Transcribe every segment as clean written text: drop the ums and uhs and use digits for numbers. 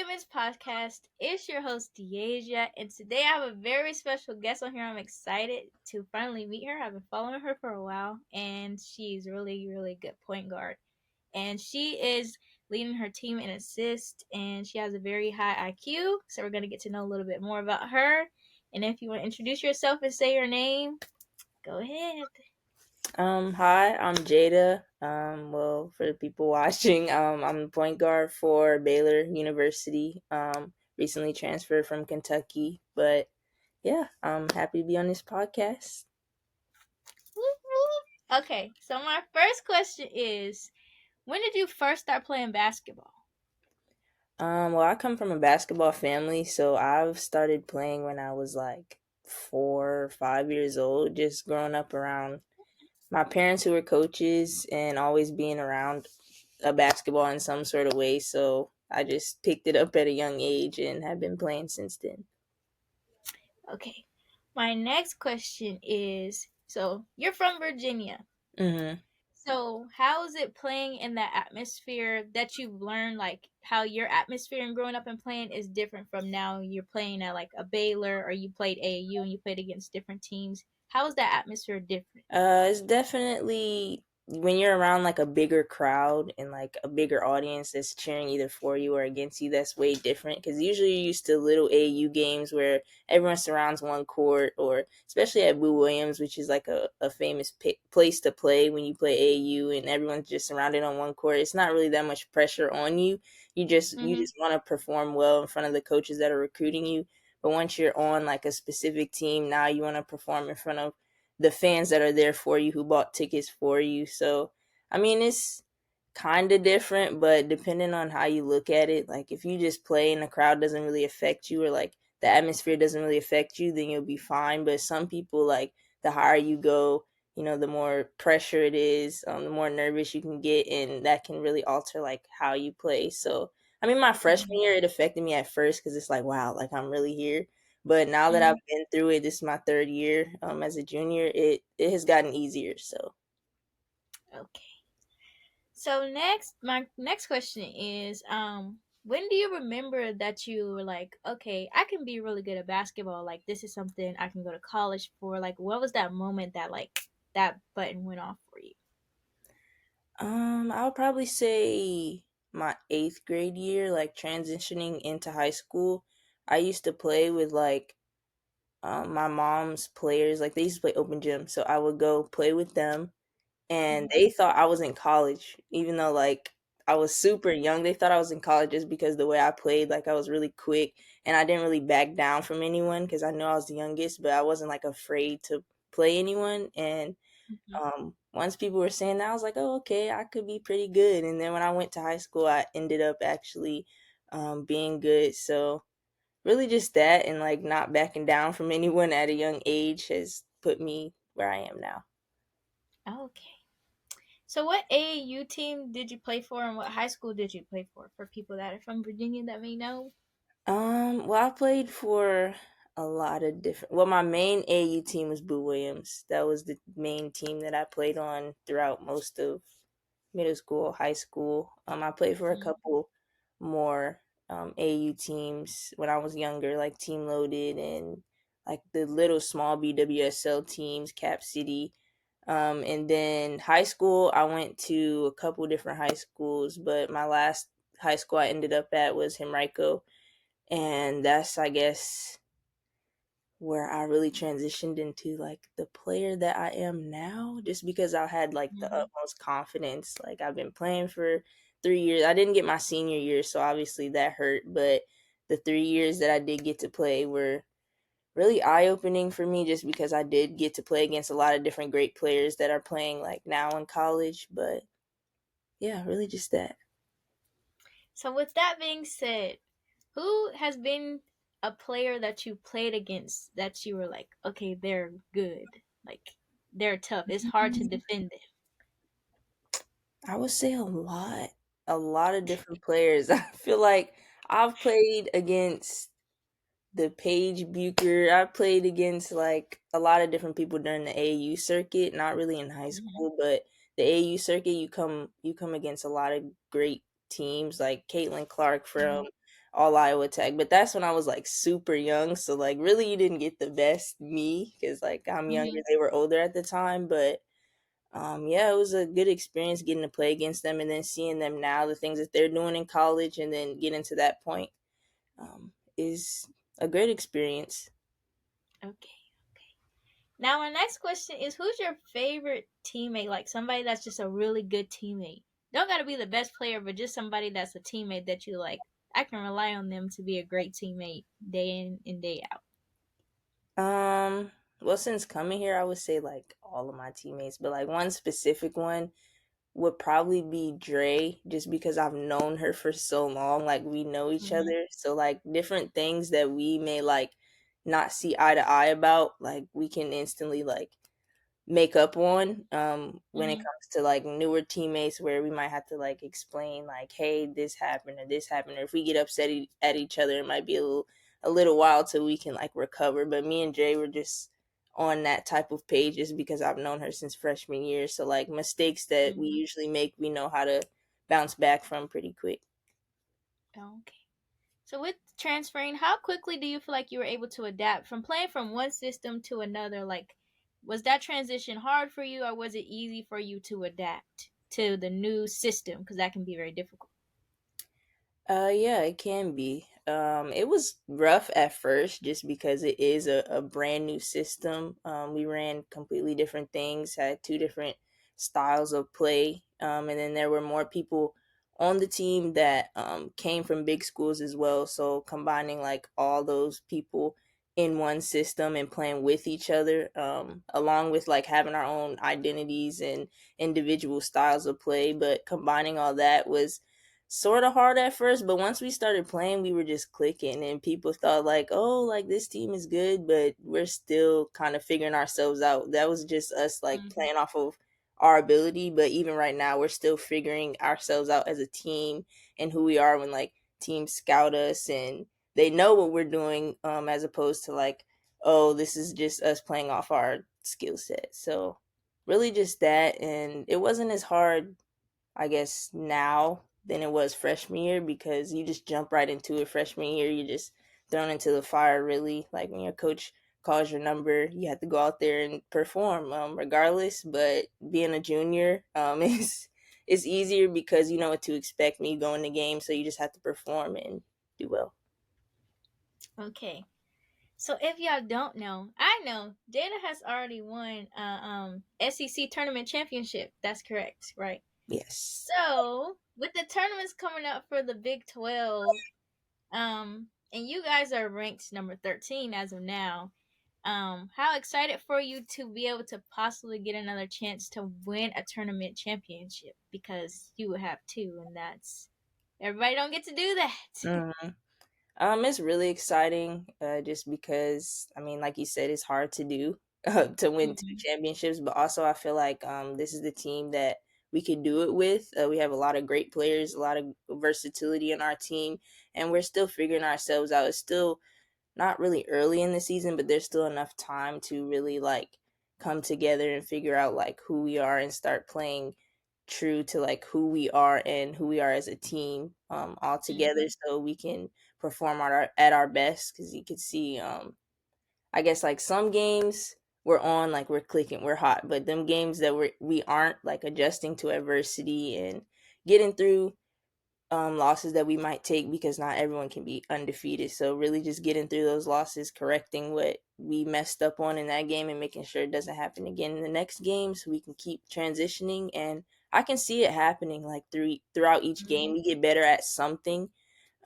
Vehemence podcast. It's your host, Jada, and today I have a very special guest on here. I'm excited to finally meet her. I've been following her for a while, and she's really, really good point guard. And she is leading her team in assists, and she has a very high IQ. So we're going to get to know a little bit more about her. And if you want to introduce yourself and say your name, go ahead. Hi, I'm Jada. For the people watching, I'm the point guard for Baylor University. Recently transferred from Kentucky, but yeah, I'm happy to be on this podcast. Whoop, whoop. Okay, so my first question is, when did you first start playing basketball? I come from a basketball family, so I've started playing when I was like 4 or 5 years old, just growing up around my parents who were coaches and always being around a basketball in some sort of way. So I just picked it up at a young age and have been playing since then. Okay. My next question is, so you're from Virginia. hmm So how is it playing in that atmosphere that you've learned, like how your atmosphere and growing up and playing is different from now you're playing at like a Baylor or you played AAU and you played against different teams? How is that atmosphere different? It's definitely when you're around like a bigger crowd and like a bigger audience that's cheering either for you or against you, that's way different. Because usually you're used to little AU games where everyone surrounds one court, or especially at Boo Williams, which is like a famous place to play when you play AU, and everyone's just surrounded on one court. It's not really that much pressure on you. You Mm-hmm. just want to perform well in front of the coaches that are recruiting you. But once you're on like a specific team, now you want to perform in front of the fans that are there for you who bought tickets for you. So, I mean, it's kind of different, but depending on how you look at it, like if you just play and the crowd doesn't really affect you, or like the atmosphere doesn't really affect you, then you'll be fine. But some people, like the higher you go, the more pressure it is, the more nervous you can get, and that can really alter like how you play. So, I mean, my freshman year, it affected me at first because it's like, wow, like I'm really here. But now that Mm-hmm. I've been through it, this is my third year as a junior. It has gotten easier. So Okay. So my next question is, when do you remember that you were like, okay, I can be really good at basketball. Like this is something I can go to college for. Like, what was that moment that like that button went off for you? I'll probably say my eighth grade year, like transitioning into high school. I used to play with like my mom's players. Like they used to play open gym, so I would go play with them, and Mm-hmm. they thought I was in college, even though like I was super young. They thought I was in college just because the way I played, like I was really quick and I didn't really back down from anyone because I knew I was the youngest, but I wasn't like afraid to play anyone. And Mm-hmm. once people were saying that, I was like, oh, okay, I could be pretty good. And then when I went to high school, I ended up actually being good. So really just that, and like not backing down from anyone at a young age has put me where I am now. Okay. So what AAU team did you play for, and what high school did you play for people that are from Virginia that may know? I played for a lot of different. Well, my main AU team was Boo Williams. That was the main team that I played on throughout most of middle school, high school. I played for a couple more AU teams when I was younger, like Team Loaded and like the little small BWSL teams, Cap City. And then high school, I went to a couple different high schools, but my last high school I ended up at was Henrico, and that's, I guess, where I really transitioned into like the player that I am now, just because I had like the Mm-hmm. utmost confidence. Like I've been playing for 3 years. I didn't get my senior year, so obviously that hurt, but the 3 years that I did get to play were really eye opening for me, just because I did get to play against a lot of different great players that are playing like now in college. But yeah, really just that. So with that being said, who has been a player that you played against that you were like, okay, they're good, like they're tough. It's hard to defend them. I would say a lot of different players. I feel like I've played against the Paige Bucher. I played against like a lot of different people during the AAU circuit, not really in high Mhm. school, but the AAU circuit, you come against a lot of great teams like Caitlin Clark from Mhm. all Iowa tag. But that's when I was like super young, so like really you didn't get the best me because like I'm younger, Hmm. they were older at the time. But yeah, it was a good experience getting to play against them and then seeing them now, the things that they're doing in college, and then getting to that point is a great experience. Okay. Now, my next question is, who's your favorite teammate? Like somebody that's just a really good teammate. Don't got to be the best player, but just somebody that's a teammate that you like. I can rely on them to be a great teammate day in and day out. Um, well, since coming here, I would say like all of my teammates, but like one specific one would probably be Dre, just because I've known her for so long. Like we know each Hmm. other, so like different things that we may like not see eye to eye about, like we can instantly like make up on when it Hmm. comes to like newer teammates where we might have to like explain like, hey, this happened, or if we get upset at each other, it might be a little while till we can like recover. But me and Jay were just on that type of page just because I've known her since freshman year, so like mistakes that we Hmm. usually make, we know how to bounce back from pretty quick. Okay. So with transferring, how quickly do you feel like you were able to adapt from playing from one system to another? Like, was that transition hard for you, or was it easy for you to adapt to the new system? Because that can be very difficult. Yeah, it can be. It was rough at first just because it is a brand new system. We ran completely different things, had two different styles of play. And then there were more people on the team that came from big schools as well. So combining like all those people in one system and playing with each other, along with like having our own identities and individual styles of play, but combining all that was sort of hard at first, but once we started playing, we were just clicking, and people thought like, oh, like this team is good, but we're still kind of figuring ourselves out. That was just us like Hmm. playing off of our ability, but even right now, we're still figuring ourselves out as a team and who we are when like teams scout us and they know what we're doing, as opposed to like, oh, this is just us playing off our skill set. So really just that, and it wasn't as hard, I guess, now than it was freshman year because you just jump right into it. Freshman year, you're just thrown into the fire, really. Like when your coach calls your number, you have to go out there and perform, regardless. But being a junior, is easier because you know what to expect when you go in the game, so you just have to perform and do well. Okay. So if y'all don't know, I know Jada has already won SEC tournament championship. That's correct, right? Yes. So with the tournaments coming up for the Big 12, and you guys are ranked number 13 as of now. How excited for you to be able to possibly get another chance to win a tournament championship, because you would have two, and that's everybody don't get to do that. Mhm. It's really exciting, just because I mean, like you said, it's hard to do to win two Hmm. championships, but also I feel like this is the team that we could do it with. We have a lot of great players, a lot of versatility in our team, and we're still figuring ourselves out. It's still not really early in the season, but there's still enough time to really like come together and figure out like who we are and start playing true to like who we are and who we are as a team, all together, Hmm. so we can perform at our best. Because you could see, I guess like some games we're on, like we're clicking, we're hot, but them games that we aren't, like adjusting to adversity and getting through losses that we might take, because not everyone can be undefeated. So really just getting through those losses, correcting what we messed up on in that game and making sure it doesn't happen again in the next game, so we can keep transitioning. And I can see it happening like throughout each game. Hmm. We get better at something.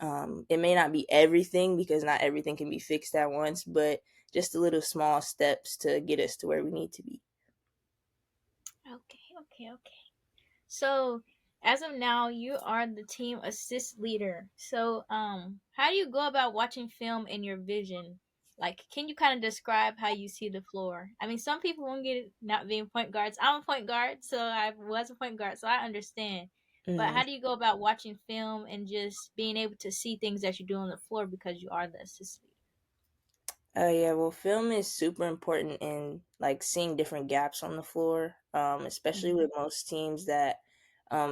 It may not be everything because not everything can be fixed at once, but just the little small steps to get us to where we need to be. Okay. So, as of now, you are the team assist leader. So, how do you go about watching film in your vision? Like, can you kind of describe how you see the floor? I mean, some people won't get it not being point guards. I'm a point guard, so I was a point guard, so I understand. But Mm. how do you go about watching film and just being able to see things that you do on the floor because you are the assist leader? Yeah, well, film is super important in like seeing different gaps on the floor, especially Mm-hmm. with most teams that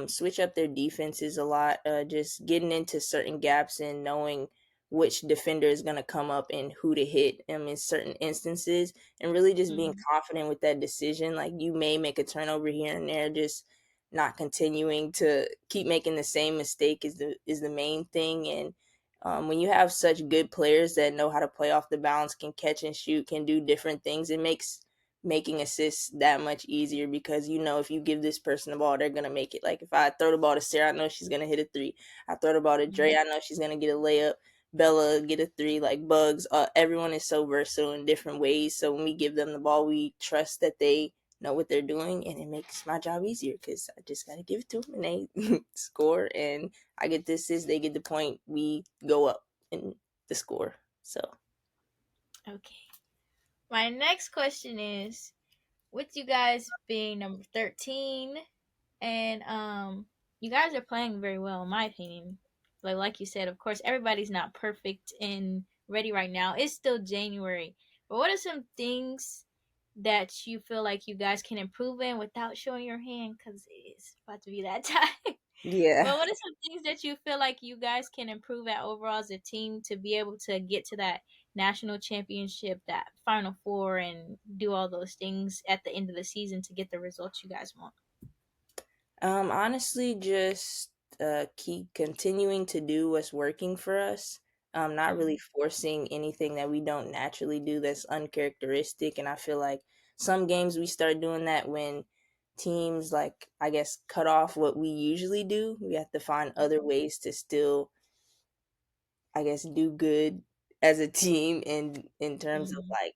switch up their defenses a lot, just getting into certain gaps and knowing which defender is going to come up and who to hit in certain instances, and really just being Mhm. confident with that decision. Like you may make a turnover here and there, just not continuing to keep making the same mistake is the main thing. And when you have such good players that know how to play off the bounce, can catch and shoot, can do different things, it makes making assists that much easier, because you know if you give this person the ball, they're gonna make it. Like if I throw the ball to Sarah, I know she's gonna hit a three. I throw the ball to Dre, Mhm. I know she's gonna get a layup. Bella get a three. Like Bugs, everyone is so versatile in different ways. So when we give them the ball, we trust that they know what they're doing, and it makes my job easier because I just gotta give it to them and they score, and I get the assist, they get the point, we go up in the score. So Okay. My next question is, with you guys being number 13, and you guys are playing very well in my opinion. Like you said, of course everybody's not perfect and ready right now. It's still January. But what are some things that you feel like you guys can improve in without showing your hand, cuz it's about to be that time. yeah. But what are some things that you feel like you guys can improve at overall as a team to be able to get to that national championship, that final four, and do all those things at the end of the season to get the results you guys want? Honestly, just keep continuing to do what's working for us. Not really Mhm. forcing anything that we don't naturally do that's uncharacteristic. And I feel like some games we start doing that when teams, like, I guess, cut off what we usually do. We have to find other Mhm. ways to still, I guess, do good as a team in terms of Mhm. like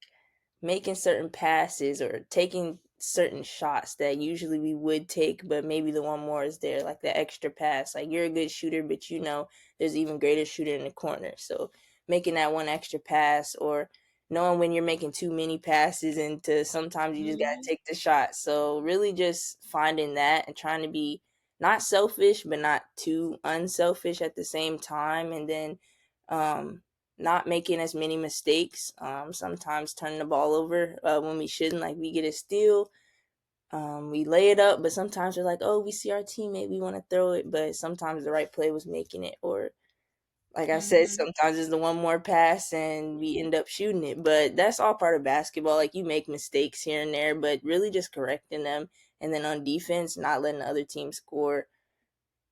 making certain passes or taking certain shots that usually we would take, but maybe the one more is there, like the extra pass. Like you're a good shooter, but you know there's even greater shooter in the corner. So making that one extra pass, or knowing when you're making too many passes into sometimes you just gotta Mhm. take the shot. So really just finding that and trying to be not selfish but not too unselfish at the same time, and then um not making as many mistakes. Sometimes turning the ball over when we shouldn't. Like we get a steal, we lay it up, but sometimes we're like, oh, we see our teammate, we want to throw it, but sometimes the right play was making it, or like I said, Mhm. sometimes it's the one more pass and we end up shooting it. But that's all part of basketball. Like you make mistakes here and there, but really just correcting them. And then on defense, not letting the other team score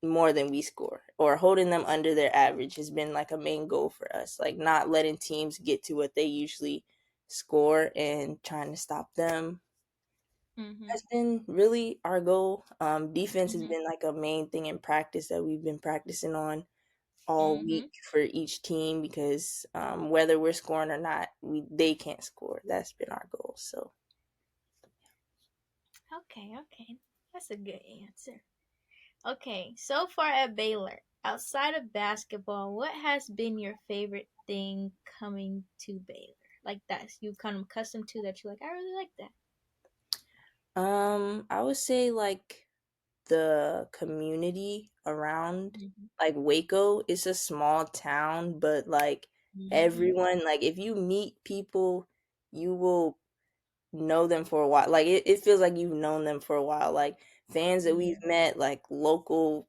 more than we score, or holding them under their average has been like a main goal for us. Like not letting teams get to what they usually score and trying to stop them Mhm. has been really our goal. Defense has Mhm. been like a main thing in practice that we've been practicing on all week Mhm. for each team, because whether we're scoring or not, they can't score. That's been our goal. So Okay, okay. That's a good answer. Okay, so far at Baylor, outside of basketball, what has been your favorite thing coming to Baylor? Like that you kind of accustomed to, that you like, I really like that. I would say like the community around, Mhm. like Waco is a small town, but like Mhm. everyone, like if you meet people, you will know them for a while. Like it feels like you've known them for a while. Like fans that we've Mhm. met, like local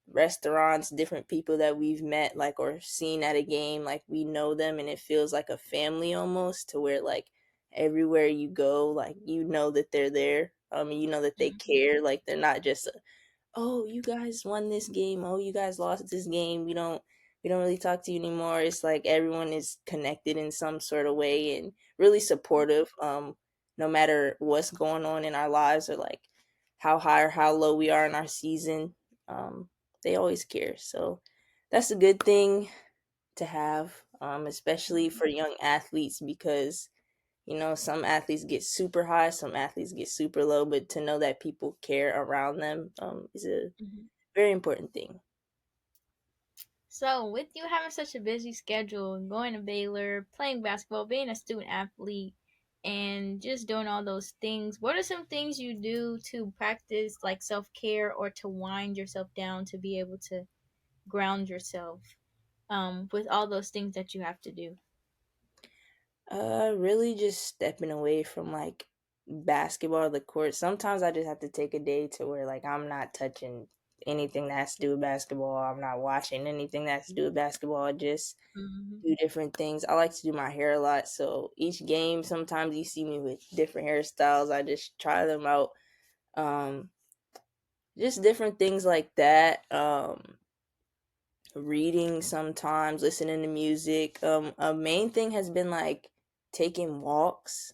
restaurants, different people that we've met, like or seen at a game, like we know them, and it feels like a family almost, to where like everywhere you go, like you know that they're there. You know that they Mhm. care. Like they're not just oh, you guys won this game, oh, you guys lost this game, we don't really talk to you anymore. It's like everyone is connected in some sort of way and really supportive, no matter what's going on in our lives, or like how high or how low we are in our season. They always care. So that's a good thing to have, especially Mhm. for young athletes, because some athletes get super high, some athletes get super low, but to know that people care around them is a Mhm. very important thing. So, with you having such a busy schedule and going to Baylor, playing basketball, being a student athlete, and just doing all those things, what are some things you do to practice like self care or to wind yourself down to be able to ground yourself with all those things that you have to do? Really just stepping away from like basketball or the court. Sometimes I just have to take a day to where like I'm not touching anything that has to do with basketball. I'm not watching anything that has to do with basketball. I just Mm-hmm. do different things. I like to do my hair a lot, so each game sometimes you see me with different hairstyles. I just try them out. Um, just different things like that. Reading sometimes, listening to music. A main thing has been like taking walks.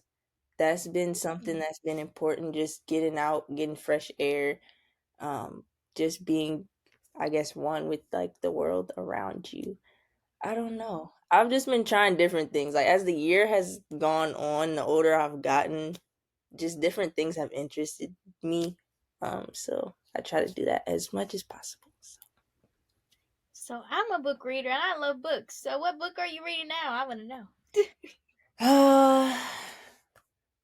That's been something that's been important. Just getting out, getting fresh air. Um, just being, I guess, one with like the world around you. I don't know. I've just been trying different things. Like as the year has gone on, the older I've gotten, just different things have interested me. So I try to do that as much as possible. So. So I'm a book reader and I love books. So what book are you reading now? I want to know. Uh,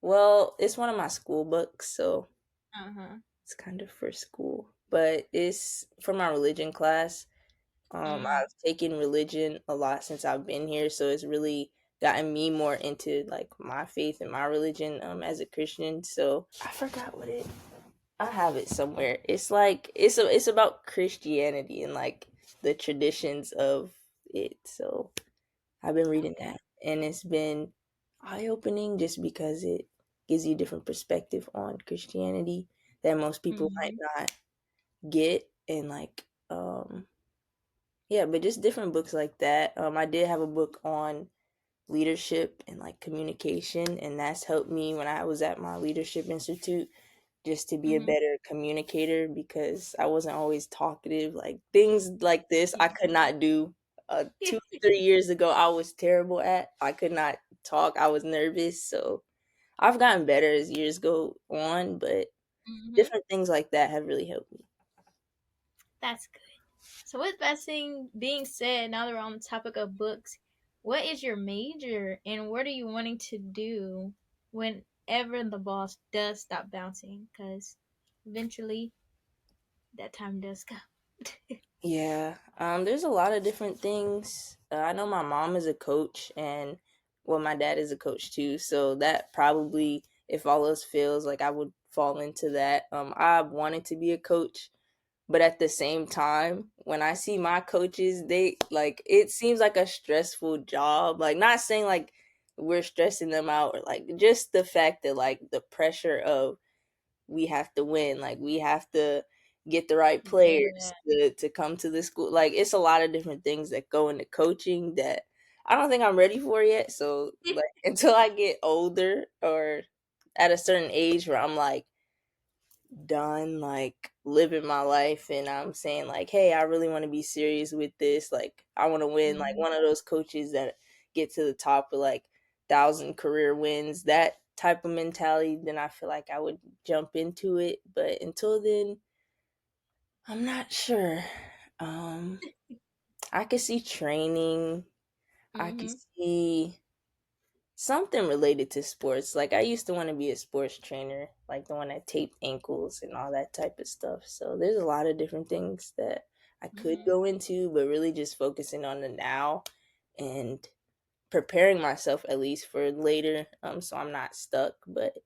well, it's one of my school books, so Uh-huh. it's kind of for school, but it's for my religion class. Mm-hmm. I've taken religion a lot since I've been here, so it's really gotten me more into like my faith and my religion as a Christian. So I forgot what it I have it somewhere. It's like it's about Christianity and like the traditions of it. So I've been reading Okay. that and it's been eye-opening just because it gives you a different perspective on Christianity that most people might Mm-hmm. not get and like yeah, but just different books like that. I did have a book on leadership and like communication, and that's helped me when I was at my leadership institute just to be a Mm-hmm. better communicator because I wasn't always talkative. Like things like this, I could not do. 2 3 years ago, I was terrible at. I could not talk. I was nervous, so I've gotten better as years go on. But Mm-hmm. different things like that have really helped me. That's good. So with that being said, now that we're on the topic of books, what is your major and what are you wanting to do whenever the ball does stop bouncing? Because eventually that time does come. Yeah, there's a lot of different things. I know my mom is a coach, and well, my dad is a coach too. So that probably, if all else fails, like I would fall into that. I wanted to be a coach, but at the same time, when I see my coaches, they like it seems like a stressful job. Like not saying like we're stressing them out, or like just the fact that like the pressure of we have to win. Like we have to get the right Yeah. players to come to the school. Like it's a lot of different things that go into coaching that I don't think I'm ready for yet. So like until I get older or at a certain age where I'm like done like living my life and I'm saying like, hey, I really want to be serious with this. Like I want to win. Like Mm-hmm. one of those coaches that get to the top of like 1,000 career wins. That type of mentality, then I feel like I would jump into it. But until then, I'm not sure. Um, I could see training. I could Mm-hmm. see something related to sports. Like I used to want to be a sports trainer, like the one that taped ankles and all that type of stuff. So there's a lot of different things that I could Mm-hmm. go into, but really just focusing on the now and preparing myself at least for later. So I'm not stuck, but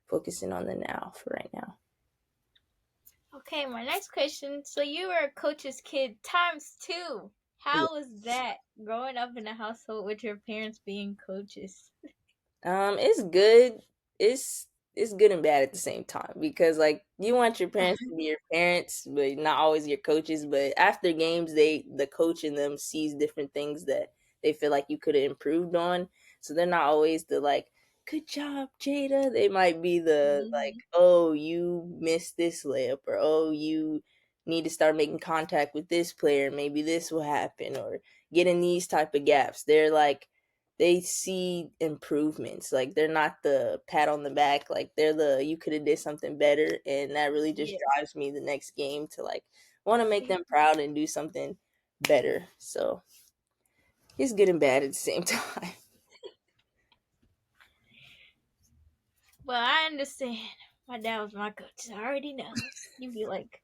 focusing on the now for right now. Okay, my next question. So you were a coach's kid times two. How was that growing up in a household with your parents being coaches? It's good. It's it's good and bad at the same time because like you want your parents to be your parents, but not always your coaches. But after games, the coach in them sees different things that they feel like you could have improved on. So they're not always the like, good job, Jada. They might be the like, Mm-hmm. oh, you missed this layup, or oh, you need to start making contact with this player. Maybe this will happen, or getting these type of gaps. They're like they see improvements. Like they're not the pat on the back. Like they're the you could have did something better, and that really just Yeah. drives me the next game to like want to make them proud and do something better. So it's good and bad at the same time. Well, I understand. My dad was my coach. I already know. You'd be like,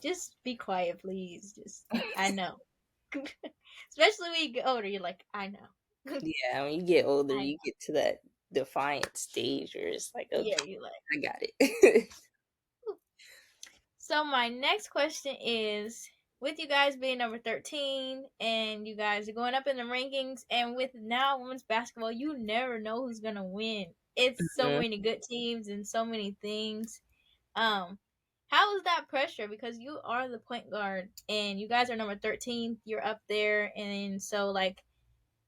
just be quiet, please. Just, I know. Especially when you get older, you're like, I know. Yeah, when you get older, I you know. get to that defiant stage where it's like, Yeah, okay, you're like. I got it. So my next question is, with you guys being number 13 and you guys are going up in the rankings, and with now women's basketball, you never know who's going to win. It's so Mhm. many good teams and so many things. Um how is that pressure, because you are the point guard and you guys are number 13, you're up there, and so like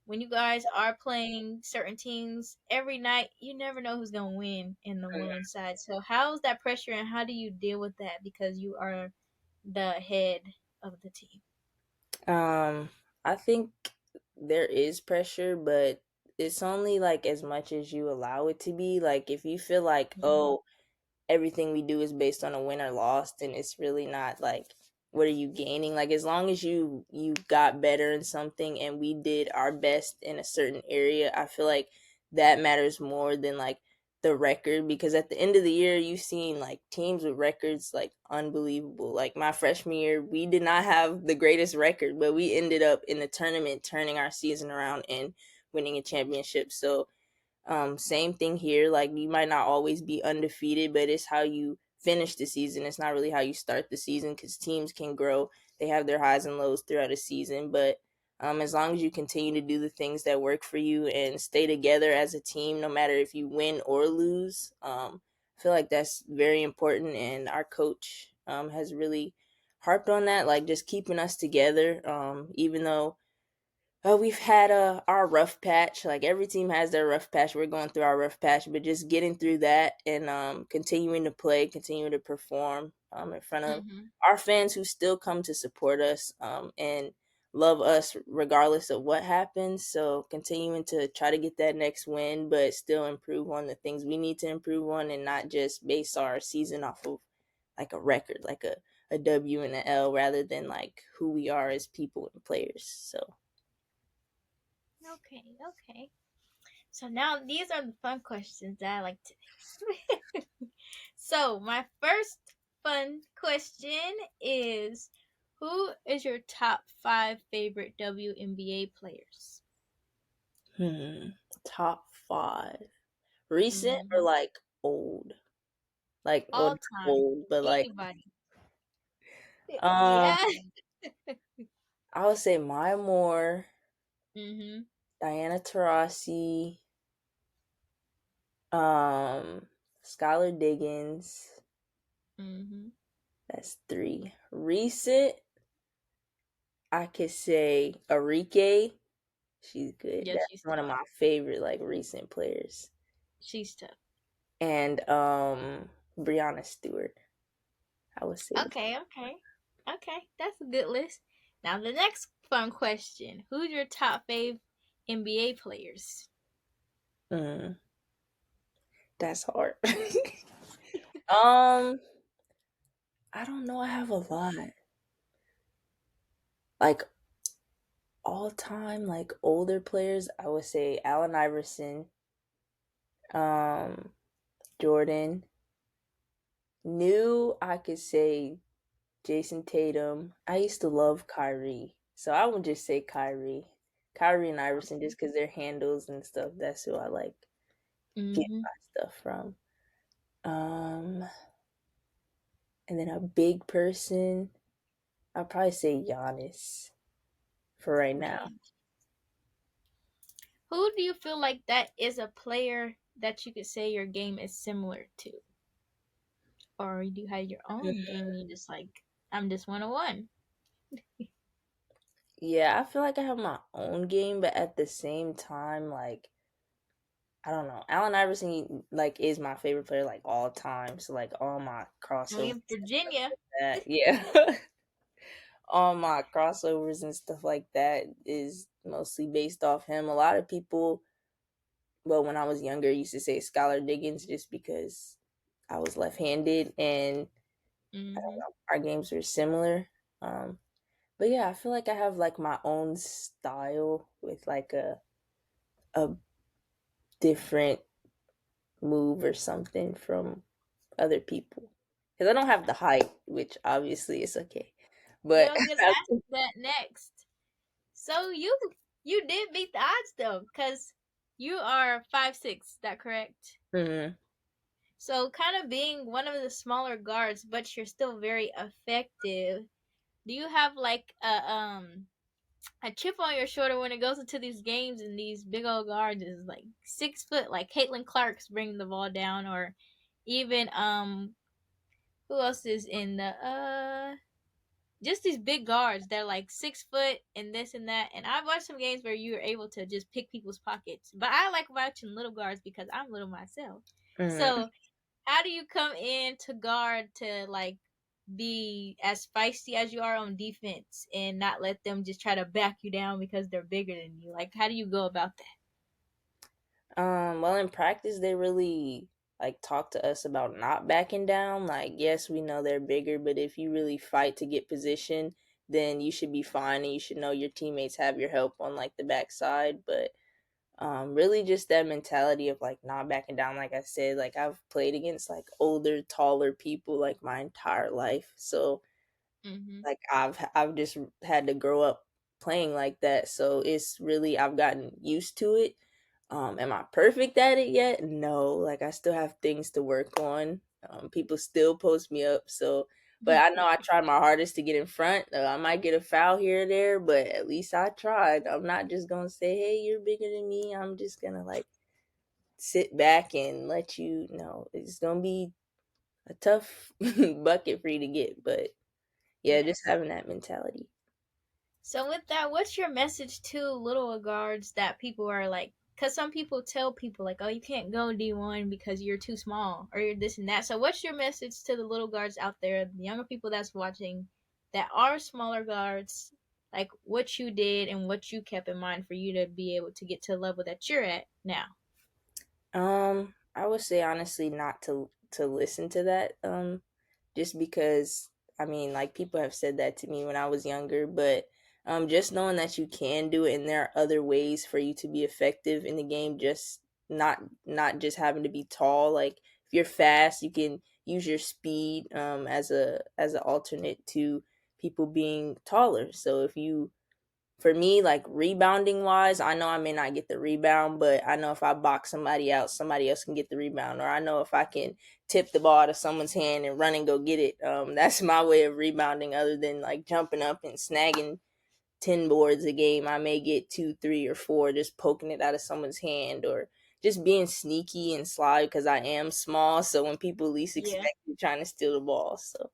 when you guys are playing certain teams every night, you never know who's going to win in the women's side. So, how's that pressure and how do you deal with that because you are the head of the team? Um, I think there is pressure, but it's only like as much as you allow it to be. Like if you feel like, Mm-hmm. oh, everything we do is based on a win or loss, then it's really not like what are you gaining? Like as long as you got better in something and we did our best in a certain area, I feel like that matters more than like the record, because at the end of the year you've seen like teams with records like unbelievable. Like my freshman year, we did not have the greatest record, but we ended up in the tournament turning our season around and winning a championship. So same thing here. Like you might not always be undefeated, but it's how you finish the season. It's not really how you start the season, because teams can grow. They have their highs and lows throughout a season, but as long as you continue to do the things that work for you and stay together as a team, no matter if you win or lose, I feel like that's very important. And our coach has really harped on that, like just keeping us together. Even though we've had our rough patch. Like every team has their rough patch. We're going through our rough patch, but just getting through that and continuing to play, continuing to perform in front of Mm-hmm. our fans who still come to support us and love us regardless of what happens. So continuing to try to get that next win, but still improve on the things we need to improve on, and not just base our season off of like a record, like a W and a L, rather than like who we are as people and players. So. Okay, okay. So now these are the fun questions that I like to. So my first fun question is, who is your top five favorite WNBA players? Hmm. Top five. Recent or Mm-hmm. like old? Like, well, All not time. old, but like, Anybody. um, Yeah. I would say Maya Moore, Mm-hmm. Diana Taurasi, um, Skylar Diggins. Mm-hmm. That's three. Recent, I could say Arike. She's good. Yeah, That's she's one of tough. my favorite like recent players. She's tough. And Brianna Stewart. I would say that. Okay, okay. Okay, that's a good list. Now the next fun question. Who's your top fave NBA players? Mm, that's hard. um I don't know. I have a lot. Like all time, like older players, I would say Allen Iverson, um, Jordan. New, I could say Jason Tatum. I used to love Kyrie, so I would just say Kyrie. Kyrie and Iverson, just because their handles and stuff. That's who I like get Mm-hmm. my stuff from. Um, and then a big person, I'd probably say Giannis for right now. Okay. Who do you feel like that is a player that you could say your game is similar to? Or do you have your own game and you just like, I'm just 101? Yeah, I feel like I have my own game, but at the same time, like I don't know, Allen Iverson like is my favorite player like all time. So like all my I crossovers, mean, Virginia. that yeah, all my crossovers and stuff like that is mostly based off him. A lot of people, well, when I was younger, used to say Skylar Diggins just because I was left-handed and I don't Mm-hmm. know, our games were similar. Um, but yeah, I feel like I have like my own style with like a different move or something from other people. Because I don't have the height, which obviously is okay. Yeah, But I was gonna ask you that next. So you did beat the odds though, because you are 5'6", is that correct? Mhm. So, kind of being one of the smaller guards, but you're still very effective. Do you have like a chip on your shoulder when it goes into these games and these big old guards is like 6 foot, like Caitlin Clark's bringing the ball down, or even who else is in the just these big guards. They're like 6 foot and this and that. And I've watched some games where you're able to just pick people's pockets. But I like watching little guards because I'm little myself. Mm. So how do you come in to guard to like be as feisty as you are on defense and not let them just try to back you down because they're bigger than you? Like how do you go about that? Well, in practice, they really like talk to us about not backing down. Like, yes, we know they're bigger, but if you really fight to get position, then you should be fine, and you should know your teammates have your help on like the backside. But really, just that mentality of like not backing down. Like I said, like I've played against like older, taller people like my entire life, so Mhm. like I've just had to grow up playing like that. So it's really I've gotten used to it. Am I perfect at it yet? No. Like I still have things to work on. People still post me up. So, but I know I tried my hardest to get in front. I might get a foul here or there, but at least I tried. I'm not just gonna say, "Hey, you're bigger than me." I'm just gonna like sit back and let you know it's gonna be a tough bucket for you to get. But yeah, just Yes. having that mentality. So with that, what's your message to little guards that people are like? Because some people tell people like, "Oh, you can't go D1 because you're too small or you're this and that." So what's your message to the little guards out there, the younger people that's watching, that are smaller guards, like what you did and what you kept in mind for you to be able to get to the level that you're at now? I would say honestly not to listen to that. Just because I mean, like people have said that to me when I was younger, but just knowing that you can do it and there are other ways for you to be effective in the game, just not just having to be tall. Like if you're fast, you can use your speed as an alternate to people being taller. So if you for me, like rebounding wise, I know I may not get the rebound, but I know if I box somebody out, somebody else can get the rebound. Or I know if I can tip the ball out of someone's hand and run and go get it. That's my way of rebounding, other than like jumping up and snagging 10 boards a game. I may get two, three, or four just poking it out of someone's hand or just being sneaky and sly because I am small. So when people least Yeah. expect you trying to steal the ball. So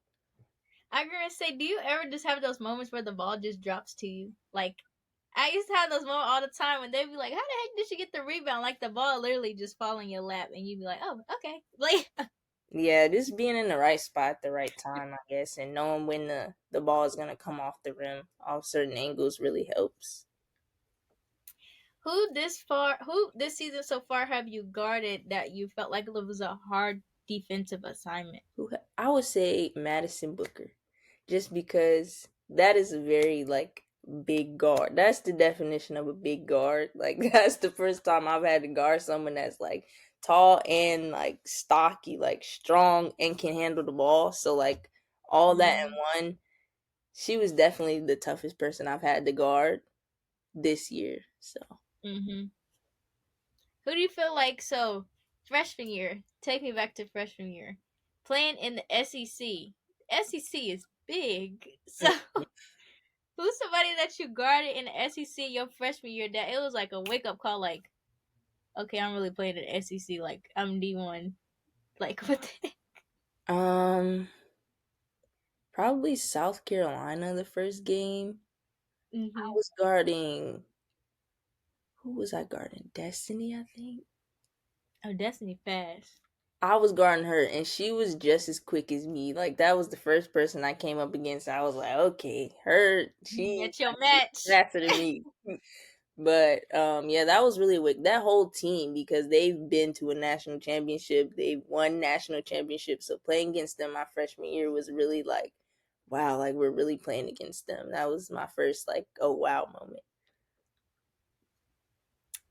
I'm gonna say, do you ever just have those moments where the ball just drops to you? Like, I used to have those moments all the time when they'd be like, "How the heck did she get the rebound?" Like the ball literally just fall in your lap, and you'd be like, "Oh, okay." Like, yeah, just being in the right spot at the right time, I guess, and knowing when the ball is gonna come off the rim off certain angles really helps. who this season so far have you guarded that you felt like it was a hard defensive assignment? I would say Madison Booker, just because that is a very like big guard. That's the definition of a big guard. Like that's the first time I've had to guard someone that's like tall and like stocky, like strong and can handle the ball. So like all that Mm-hmm. in one, she was definitely the toughest person I've had to guard this year. So. Mm-hmm. Who do you feel like so freshman year? Take me back to freshman year, playing in the SEC. SEC is big, so who's somebody that you guarded in the SEC your freshman year that it was like a wake up call, like, okay, I'm really playing in the SEC, like I'm D1, like what? Um, Probably South Carolina the first game. I Mm-hmm. was guarding who was I guarding? Destiny, I think. Oh, Destiny fast. I was guarding her and she was just as quick as me. Like that was the first person I came up against. I was like, okay, her she That's your she's match. faster than me. But yeah, that was really wick. That whole team because they've been to a national championship. They've won national championships. So playing against them my freshman year was really like, wow, like we're really playing against them. That was my first like, oh wow moment.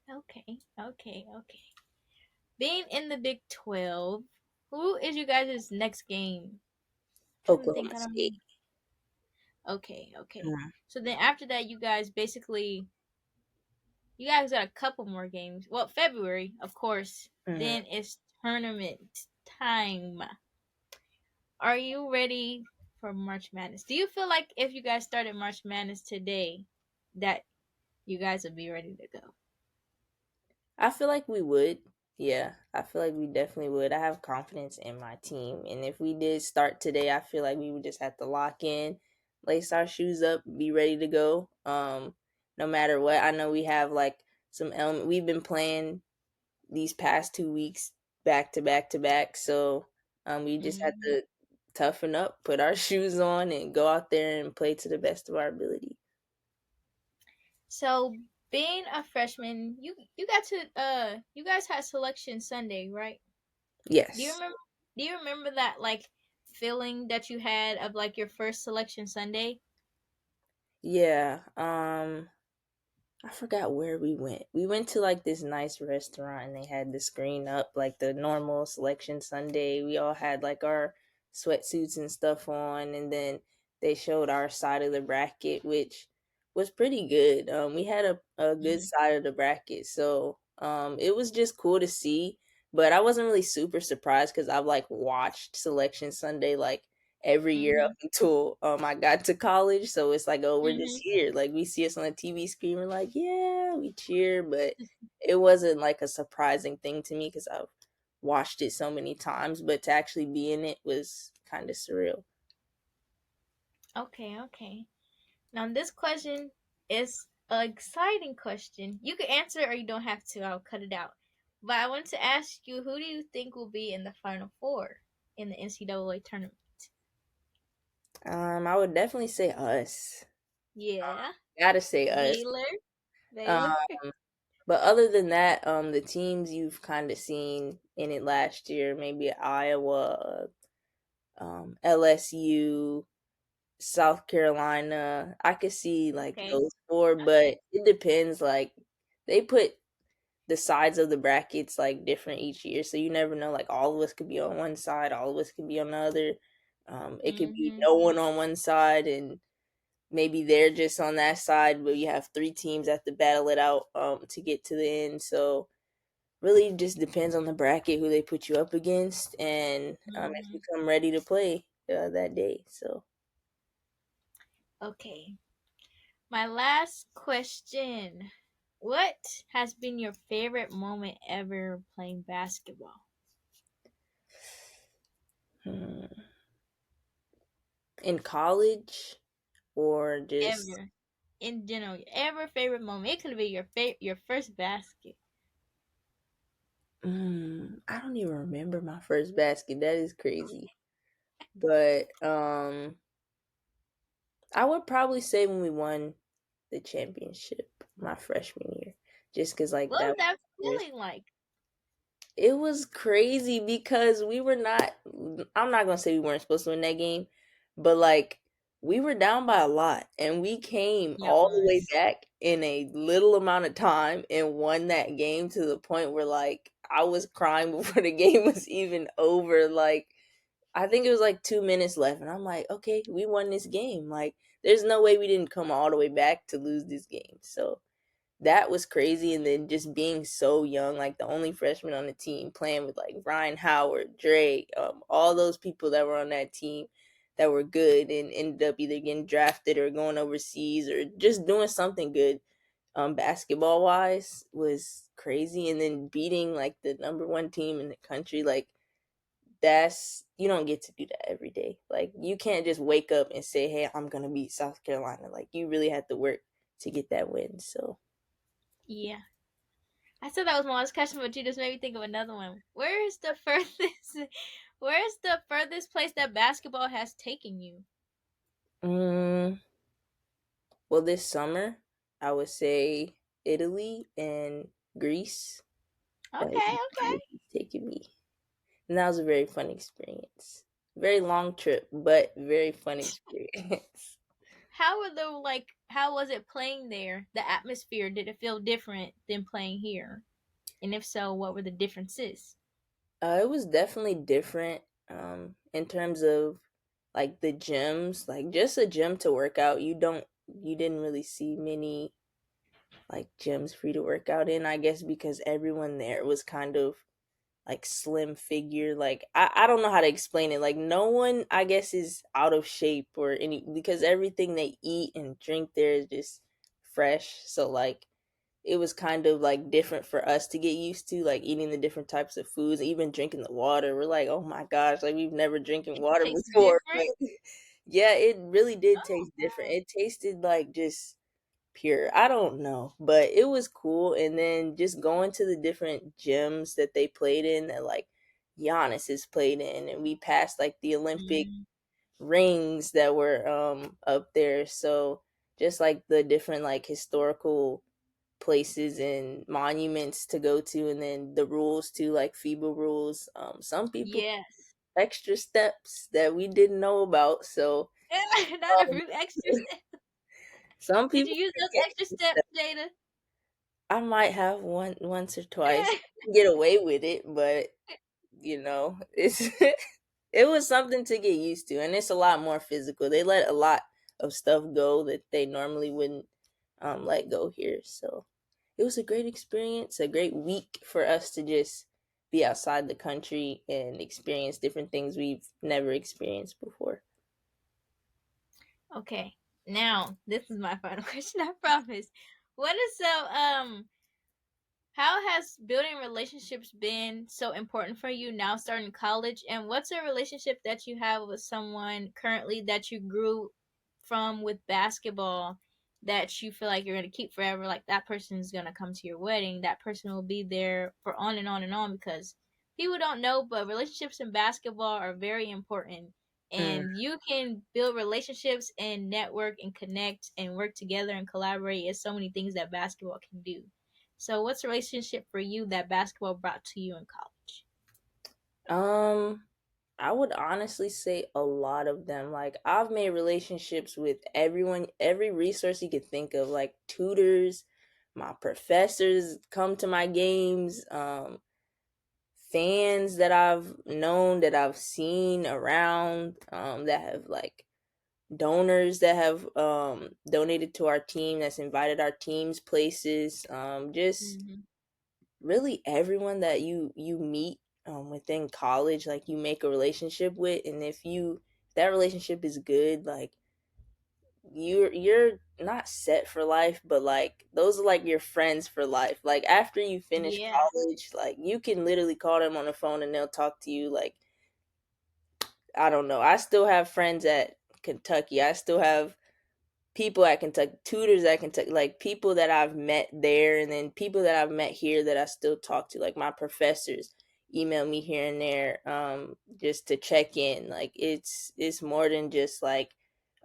Okay, okay, okay. Being in the Big 12, who is you guys' next game? Trying to think, Oklahoma I don't State. know. Okay, okay. Mm, So then after that, you guys got a couple more games. Well, February, of course. mm. Then it's tournament time. Are you ready for March Madness? Do you feel like if you guys started March Madness today, that you guys would be ready to go? I feel like we would. Yeah, I feel like we definitely would. I have confidence in my team, and if we did start today, I feel like we would just have to lock in, lace our shoes up, be ready to go. No matter what. I know we have like some element. We've been playing these past 2 weeks back to back to back, so we just had Hmm. to toughen up, put our shoes on, and go out there and play to the best of our ability. So, being a freshman, you got to you guys had selection Sunday, right? Do you Yes. remember? Do you remember that like feeling that you had of like your first selection Sunday? Yeah. I forgot where we went. We went to like this nice restaurant and they had the screen up like the normal selection Sunday. We all had like our sweatsuits and stuff on, and then they showed our side of the bracket, which was pretty good. We had a good Mm-hmm. side of the bracket, so it was just cool to see. But I wasn't really super surprised because I've like watched selection Sunday like every year up Mm-hmm. until I got to college. So it's like, oh, we're just Mm-hmm. here. Like we see us on the TV screen, we're like, yeah, we cheer. But it wasn't like a surprising thing to me because I've watched it so many times. But to actually be in it was kind of surreal. Okay, okay. Now this question is an exciting question. You can answer or you don't have to. I'll cut it out. But I want to ask you, who do you think will be in the final four in the NCAA tournament? I would definitely say us. Yeah, Gotta say us. Baylor. Baylor. Um, but other than that, the teams you've kind of seen in it last year, maybe Iowa, LSU, South Carolina. I could see like Okay. those four, Okay. but it depends. Like they put the sides of the brackets like different each year, so you never know. Like all of us could be on one side, all of us could be on the other. It could be Mhm. no one on one side, and maybe they're just on that side, but you have three teams that have to battle it out to get to the end. So really, just depends on the bracket who they put you up against, and if you Mhm. come ready to play that day. So. Okay. My last question. What has been your favorite moment ever playing basketball? Hmm. In college or just Ever. In general, your ever favorite moment. It could be your first basket. I don't even remember my first basket. That is crazy. But I would probably say when we won the championship my freshman year, just because like What that was that was feeling like? it was crazy because we were not. I'm not gonna say we weren't supposed to win that game, but like we were down by a lot, and we came Yeah, it all the way was. back in a little amount of time and won that game to the point where like I was crying before the game was even over. Like I think it was like 2 minutes left, and I'm like, okay, we won this game. Like there's no way we didn't come all the way back to lose this game. So that was crazy. And then just being so young, like the only freshman on the team, playing with like Ryan Howard, Dre, all those people that were on that team that were good and ended up either getting drafted or going overseas or just doing something good basketball wise was crazy. And then beating like the number one team in the country, like that's you don't get to do that every day. Like you can't just wake up and say, hey, I'm gonna beat South Carolina. Like you really had to work to get that win. So Yeah. I said that was my last question, but you just made me think of another one. Where is the furthest where is the furthest place that basketball has taken you? mm, well, this summer, I would say Italy and Greece. That was Okay, the okay. farthest it's taken me. And that was a very fun experience. Very long trip, but very fun experience. How were the how was it playing there? The atmosphere, did it feel different than playing here? And if so, what were the differences? It was definitely different in terms of like the gyms, like just a gym to work out. You didn't really see many like gyms for you to work out in, I guess because everyone there was kind of like slim figure. Like I don't know how to explain it. Like no one I guess is out of shape or any because everything they eat and drink there is just fresh. So like it was kind of like different for us to get used to, like eating the different types of foods, even drinking the water. We're like, oh my gosh, like we've never drinking It water tastes before. different. But yeah, it really did Oh taste different. wow. It tasted like just pure. I don't know, but it was cool. And then just going to the different gyms that they played in that like Giannis has played in, and we passed like the Olympic Mm, rings that were up there. So just like the different like historical places and monuments to go to, and then the rules too, like FIBA rules. Some people yes. extra steps that we didn't know about. So Not a um, few extra steps. some Did you people use take those extra extra steps, steps. Jada? I might have once or twice get away with it, but it's it was something to get used to, and it's a lot more physical. They let a lot of stuff go that they normally wouldn't let go here. So it was a great experience, a great week for us to just be outside the country and experience different things we've never experienced before. Okay. Now, this is my final question, I promise. What is how has building relationships been so important for you now starting college? And what's a relationship that you have with someone currently that you grew from with basketball that you feel like you're going to keep forever? Like that person is going to come to your wedding, that person will be there for on and on and on because people don't know, but relationships in basketball are very important. Mm. And you can build relationships and network and connect and work together and collaborate. It's so many things that basketball can do. So, what's a relationship for you that basketball brought to you in college? Um, I would honestly say a lot of them. Like I've made relationships with everyone, every resource you could think of, like tutors, my professors come to my games, fans that I've known, that I've seen around, that have like donors that have donated to our team, that's invited our teams places, just Mm-hmm. really everyone that you meet within college, like you make a relationship with, and if that relationship is good, like you're not set for life, but like those are like your friends for life. Like after you finish Yeah. college, like you can literally call them on the phone and they'll talk to you. Like I don't know, I still have friends at Kentucky. I still have people at Kentucky, tutors at Kentucky, like people that I've met there, and then people that I've met here that I still talk to. Like my professors email me here and there, just to check in. Like it's more than just like,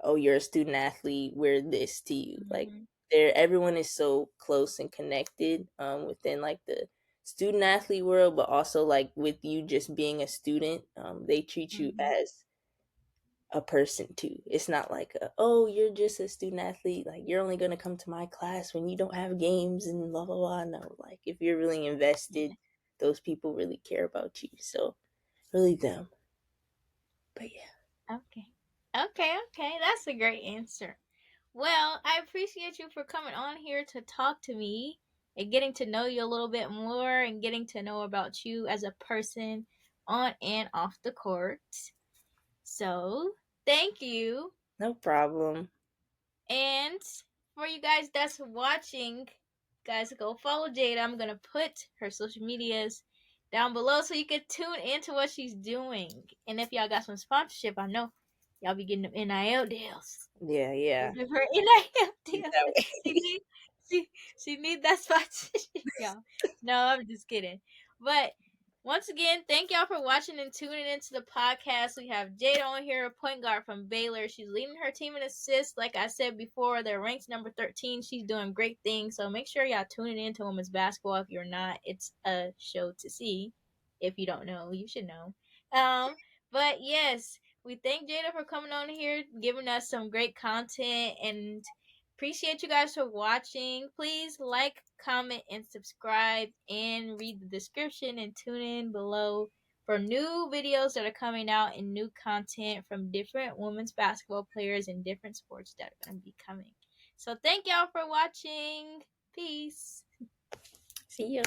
oh, you're a student athlete, we're this to you. Like Mm-hmm. everyone is so close and connected, within like the student athlete world, but also like with you just being a student, they treat you Mm-hmm. as a person too. It's not like oh, you're just a student athlete, like you're only gonna come to my class when you don't have games and blah blah blah. No, like if you're really invested, Yeah. those people really care about you. So really them. But yeah. Okay. Okay. That's a great answer. Well, I appreciate you for coming on here to talk to me and getting to know you a little bit more and getting to know about you as a person on and off the court. So, thank you. No problem. And for you guys that's watching, guys, go follow Jada. I'm gonna put her social medias down below so you can tune into what she's doing. And if y'all got some sponsorship, I know y'all be getting them NIL deals. Yeah, yeah. Give her NIL deals. That She way. need she she need that sponsorship, y'all. No, I'm just kidding. But once again, thank y'all for watching and tuning into the podcast. We have Jada on here, a point guard from Baylor. She's leading her team in assists. Like I said before, they're ranked number 13. She's doing great things. So make sure y'all tuning in to women's basketball. If you're not, it's a show to see. If you don't know, you should know. But yes, we thank Jada for coming on here, giving us some great content, and appreciate you guys for watching. Please like, comment, and subscribe, and read the description and tune in below for new videos that are coming out and new content from different women's basketball players and different sports that are going to be coming. So thank y'all for watching. Peace. See ya.